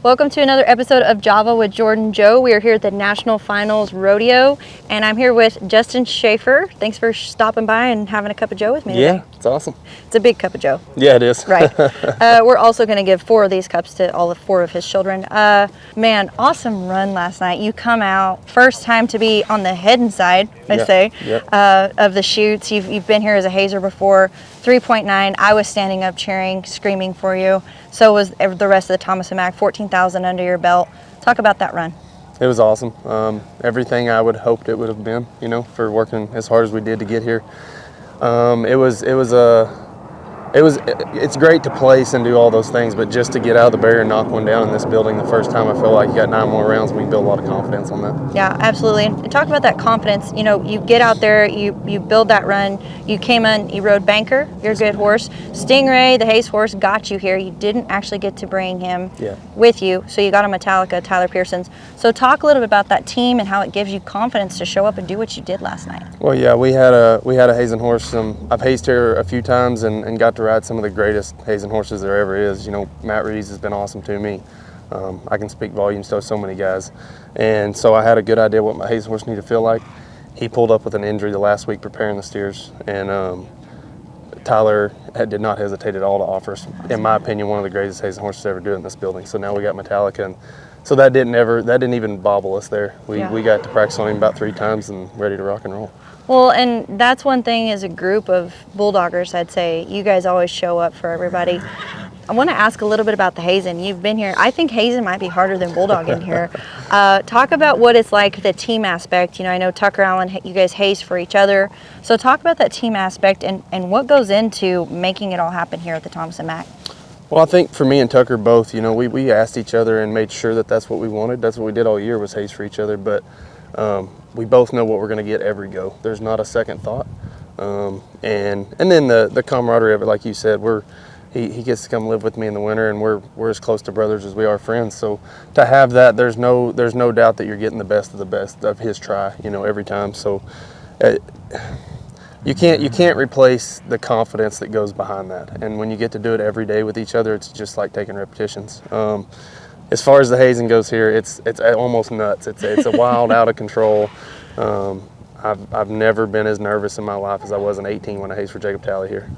Welcome to another episode of Java with Jordan Joe. We are here at the National Finals Rodeo, and I'm here with Justin Shaffer. Thanks for stopping by and having a cup of Joe with me today. It's awesome. It's a big cup of Joe. Yeah, it is. Right. We're also going to give 4 of these cups to all 4 of his children. Man, awesome run last night. You come out, first time to be on the heading side, of the chutes. You've been here as a hazer before. 3.9. I was standing up cheering, screaming for you. So was the rest of the Thomas Mack. 14,000 under your belt. Talk about that run. It was awesome. Everything I would hoped it would have been, for working as hard as we did to get here. It's great to place and do all those things, but just to get out of the barrier and knock one down in this building the first time, I feel like you got 9 more rounds. We can build a lot of confidence on that. Yeah, absolutely. And talk about that confidence. You get out there, you build that run. You came in, you rode Banker, you're a good horse. Stingray, the Hayes horse, got you here. You didn't actually get to bring him with you, so you got a Metallica, Tyler Pearson's. So talk a little bit about that team and how it gives you confidence to show up and do what you did last night. Well, yeah, we had a hazing horse. I've hazed here a few times and got to ride some of the greatest hazing horses there ever is. Matt Reeves has been awesome to me. I can speak volumes to so many guys. And so I had a good idea what my hazing horse needed to feel like. He pulled up with an injury the last week preparing the steers, and Tyler did not hesitate at all to offer us, in my opinion, one of the greatest hazing horses to ever do it in this building. So now we got Metallica, and so that didn't even bobble us there. We got to practice on him about 3 times and ready to rock and roll. Well, and that's one thing as a group of Bulldoggers, I'd say you guys always show up for everybody. I want to ask a little bit about the hazing. You've been here. I think hazing might be harder than bulldogging here. Talk about what it's like, the team aspect. I know Tucker Allen, you guys haze for each other. So talk about that team aspect and what goes into making it all happen here at the Thomas and Mack. Well, I think for me and Tucker both, we asked each other and made sure that that's what we wanted. That's what we did all year, was haze for each other. But we both know what we're going to get every go. There's not a second thought. And then the camaraderie of it, like you said, he gets to come live with me in the winter, and we're as close to brothers as we are friends. So to have that, there's no doubt that you're getting the best of his try, every time. So you can't replace the confidence that goes behind that. And when you get to do it every day with each other, it's just like taking repetitions. As far as the hazing goes here, it's almost nuts. It's a wild, out of control. I've never been as nervous in my life as I was in 18 when I hazed for Jacob Talley here.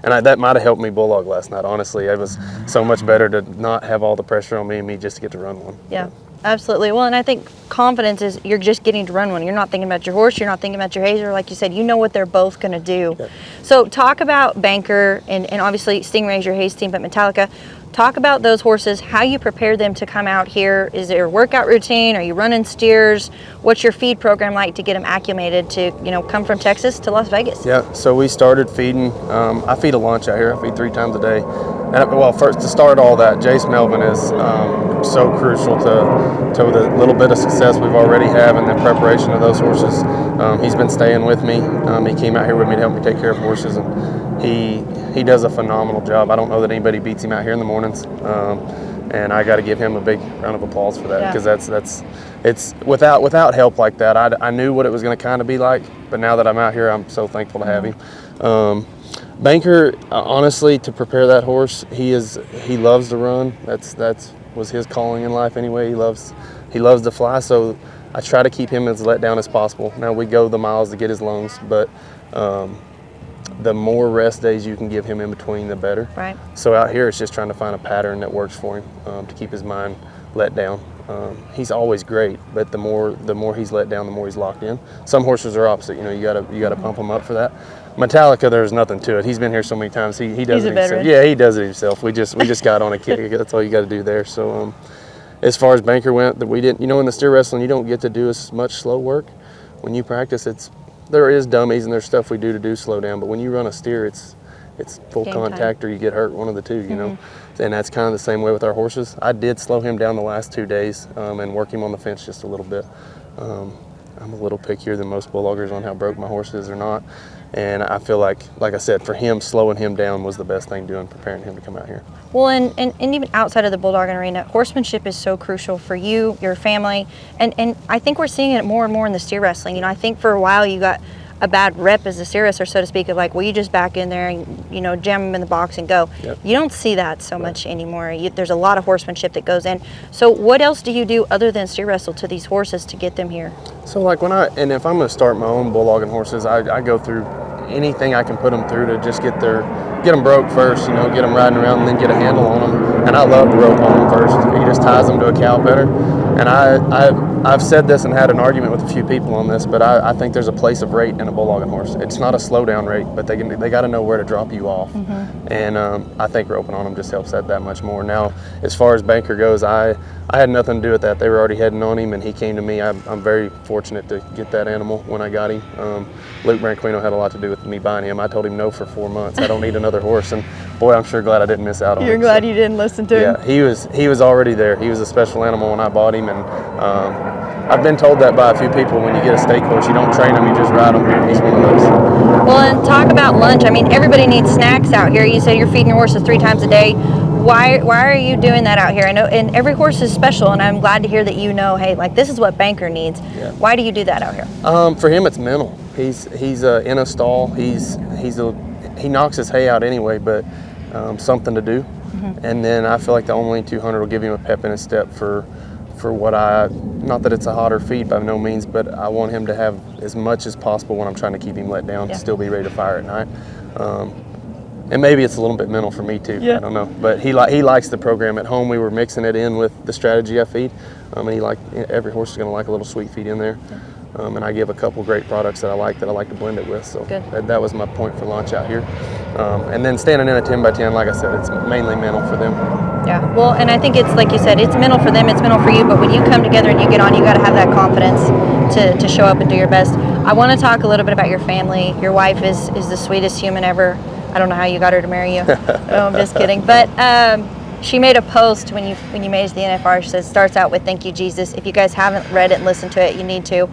That might have helped me bulldog last night, honestly. It was so much better to not have all the pressure on me and me just to get to run one. Yeah, absolutely. Well, and I think confidence is you're just getting to run one. You're not thinking about your horse. You're not thinking about your hazer. Like you said, you know what they're both going to do. Yep. So talk about Banker and obviously Stingray's your haze team, but Metallica. Talk about those horses, how you prepare them to come out here. Is there a workout routine? Are you running steers? What's your feed program like to get them acclimated to, come from Texas to Las Vegas? Yeah, so we started feeding. I feed a lunch out here. I feed 3 times a day. And first, to start all that, Jace Melvin is so crucial to the little bit of success we've already had in the preparation of those horses. He's been staying with me. He came out here with me to help me take care of horses, and he does a phenomenal job. I don't know that anybody beats him out here in the mornings, and I got to give him a big round of applause for that, because it's without help like that. I knew what it was going to kind of be like, but now that I'm out here, I'm so thankful to have him. Banker, honestly, to prepare that horse, he loves to run. That was his calling in life anyway. He loves to fly, so I try to keep him as let down as possible. Now we go the miles to get his lungs, but the more rest days you can give him in between, the better. Right. So out here, it's just trying to find a pattern that works for him to keep his mind let down. He's always great, but the more he's let down, the more he's locked in. Some horses are opposite. You gotta pump him up for that. Metallica, there's nothing to it. He's been here so many times. He does it himself. Yeah, he does it himself. We just got on a kick. That's all you got to do there. So as far as Banker went, that we didn't. In the steer wrestling, you don't get to do as much slow work. When you practice, there is dummies and there's stuff we do slow down. But when you run a steer, it's full Game contact time. or you get hurt, one of the two. And that's kind of the same way with our horses. I did slow him down the last 2 days and work him on the fence just a little bit. I'm a little pickier than most bulldoggers on how broke my horse is or not. And I feel like I said, for him, slowing him down was the best thing doing, preparing him to come out here. Well, and even outside of the bulldogging arena, horsemanship is so crucial for you, your family, and I think we're seeing it more and more in the steer wrestling. I think for a while you got a bad rep as a steer wrestler, so to speak, of like, well, you just back in there and, you know, jam them in the box and go. Yep. You don't see that so much anymore. There's a lot of horsemanship that goes in. So what else do you do other than steer wrestle to these horses to get them here? So like if I'm going to start my own bulldogging horses, I go through anything I can put them through to just get them broke first, you know, get them riding around and then get a handle on them. And I love the rope on them first. He just ties them to a cow better. And I've said this and had an argument with a few people on this, but I think there's a place of rate in a bulldogging horse. It's not a slow down rate, but they got to know where to drop you off. And I think roping on them just helps that much more. Now, as far as Banker goes, I had nothing to do with that. They were already heading on him, and he came to me. I'm very fortunate to get that animal when I got him. Luke Branquino had a lot to do with me buying him. I told him no for 4 months. I don't need another horse, and boy, I'm sure glad I didn't miss out on him. You're glad you didn't listen to him? Yeah, he was already there. He was a special animal when I bought him, and I've been told that by a few people. When you get a stake horse, you don't train him, you just ride him. He's one of those. Well, and talk about lunch. I mean, everybody needs snacks out here. You said you're feeding your horses 3 times a day. Why are you doing that out here? I know, and every horse is special, and I'm glad to hear that you know, hey, like this is what Banker needs. Yeah. Why do you do that out here? For him, it's mental. He's in a stall. He knocks his hay out anyway, but something to do. And then I feel like the only 200 will give him a pep in his step for what not that it's a hotter feed by no means, but I want him to have as much as possible when I'm trying to keep him let down, still be ready to fire at night. And maybe it's a little bit mental for me too. I don't know, but he likes the program. At home we were mixing it in with the strategy I feed, and every horse is going to like a little sweet feed in there. And I give a couple great products that I like to blend it with. So that was my point for launch out here. And then standing in a 10 by 10, like I said, it's mainly mental for them. Yeah, well, and I think it's like you said, it's mental for them, it's mental for you, but when you come together and you get on, you got to have that confidence to show up and do your best. I want to talk a little bit about your family. Your wife is the sweetest human ever. I don't know how you got her to marry you. No, I'm just kidding. But she made a post when you made it to the NFR. She says, starts out with "Thank you, Jesus." If you guys haven't read it and listened to it, you need to.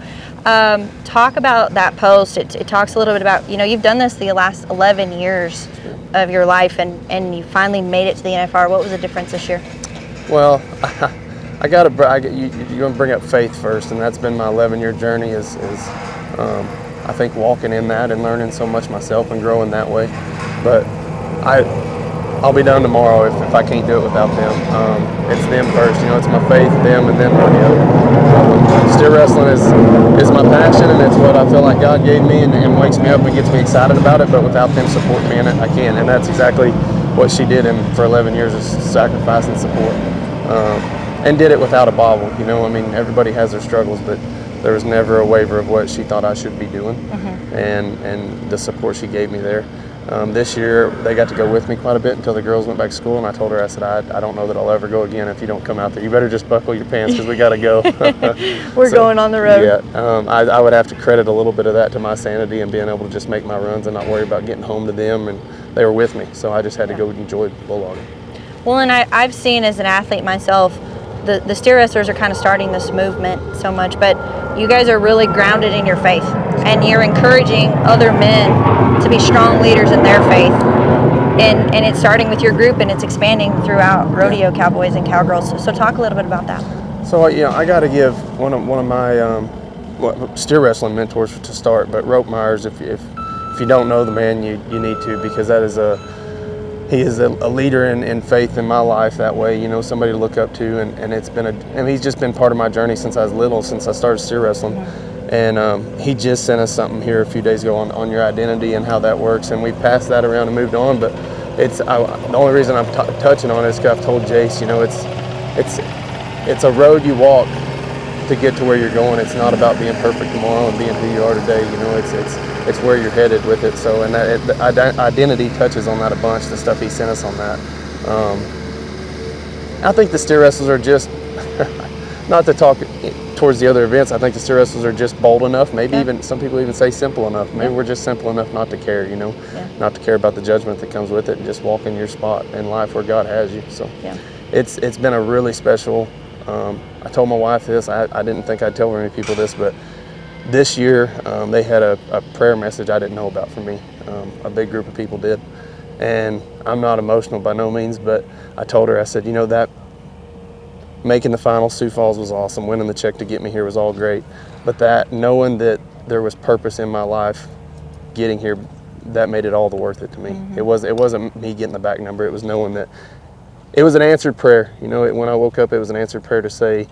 Talk about that post. It talks a little bit about, you know, you've done this the last 11 years of your life, and you finally made it to the NFR. What was the difference this year? Well, you're going to bring up faith first, and that's been my 11-year journey is I think walking in that and learning so much myself and growing that way. But I'll be done tomorrow if I can't do it without them. It's them first, you know, it's my faith, them, and then rodeo. Steer wrestling is my passion, and it's what I feel like God gave me and wakes me up and gets me excited about it, but without them supporting me in it, I can't. And that's exactly what she did for 11 years, is sacrifice and support. And did it without a bobble, you know. I mean, everybody has their struggles, but there was never a waiver of what she thought I should be doing, and the support she gave me there. This year, they got to go with me quite a bit until the girls went back to school, and I told her, I said, I don't know that I'll ever go again if you don't come out there. You better just buckle your pants because we got to go. We're going on the road. Yeah, I would have to credit a little bit of that to my sanity and being able to just make my runs and not worry about getting home to them, and they were with me, so I just had to go enjoy bulldogging. Well, and I've seen as an athlete myself, the steer wrestlers are kind of starting this movement so much, but you guys are really grounded in your faith, and you're encouraging other men to be strong leaders in their faith, and it's starting with your group, and it's expanding throughout rodeo cowboys and cowgirls. So talk a little bit about that. So I got to give one of my steer wrestling mentors to start, but Rope Myers, if you don't know the man, you need to, because he is a leader in faith in my life that way, you know, somebody to look up to, and it's been he's just been part of my journey since I was little, since I started steer wrestling. And he just sent us something here a few days ago on your identity and how that works, and we passed that around and moved on. But the only reason I'm touching on it is because I've told Jace, you know, it's a road you walk to get to where you're going. It's not about being perfect tomorrow and being who you are today. You know, it's where you're headed with it. So, and the identity touches on that a bunch. The stuff he sent us on that. I think the steer wrestlers are just not to talk towards the other events. I think the steer wrestlers are just bold enough. Maybe even some people even say simple enough. Maybe we're just simple enough not to care. You know, not to care about the judgment that comes with it, and just walk in your spot in life where God has you. So, it's been a really special. I told my wife this. I didn't think I'd tell very many people this, but this year they had a prayer message I didn't know about for me. A big group of people did, and I'm not emotional by no means, but I told her, I said, you know, that making the finals, Sioux Falls was awesome. Winning the check to get me here was all great, but that knowing that there was purpose in my life getting here, that made it all the worth it to me. Mm-hmm. It wasn't me getting the back number. It was knowing that it was an answered prayer. You know, when I woke up, it was an answered prayer to say,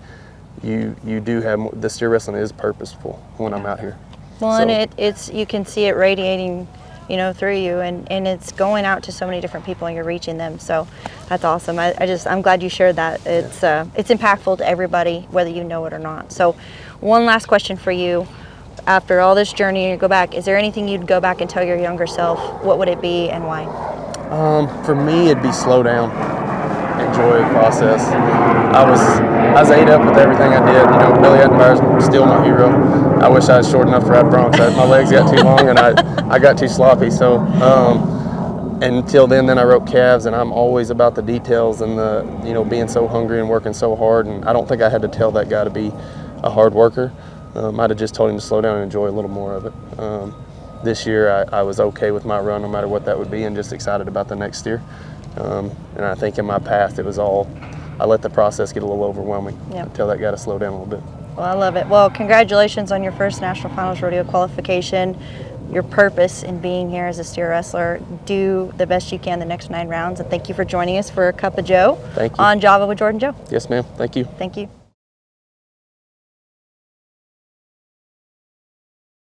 you do have, the steer wrestling is purposeful when I'm out here. Well, So, and it's you can see it radiating, you know, through you, and it's going out to so many different people, and you're reaching them. So that's awesome. I'm glad you shared that. It's impactful to everybody, whether you know it or not. So one last question for you. After all this journey, you go back, is there anything you'd go back and tell your younger self? What would it be and why? For me, it'd be slow down, enjoy the process. I was ate up with everything I did. You know, Billy Ettenbyer's still my hero. I wish I was short enough to ride broncs. My legs got too long and I got too sloppy. So until then I wrote calves, and I'm always about the details and the, you know, being so hungry and working so hard. And I don't think I had to tell that guy to be a hard worker. I'd have just told him to slow down and enjoy a little more of it. This year I was okay with my run, no matter what that would be, and just excited about the next year. And I think in my past it was all, I let the process get a little overwhelming. Yep. Until that got to slow down a little bit. Well, I love it. Well, congratulations on your first National Finals Rodeo Qualification. Your purpose in being here as a steer wrestler. Do the best you can the next 9 rounds, and thank you for joining us for a Cup of Joe. Thank you. On Java with Jordan Joe. Yes, ma'am. Thank you. Thank you.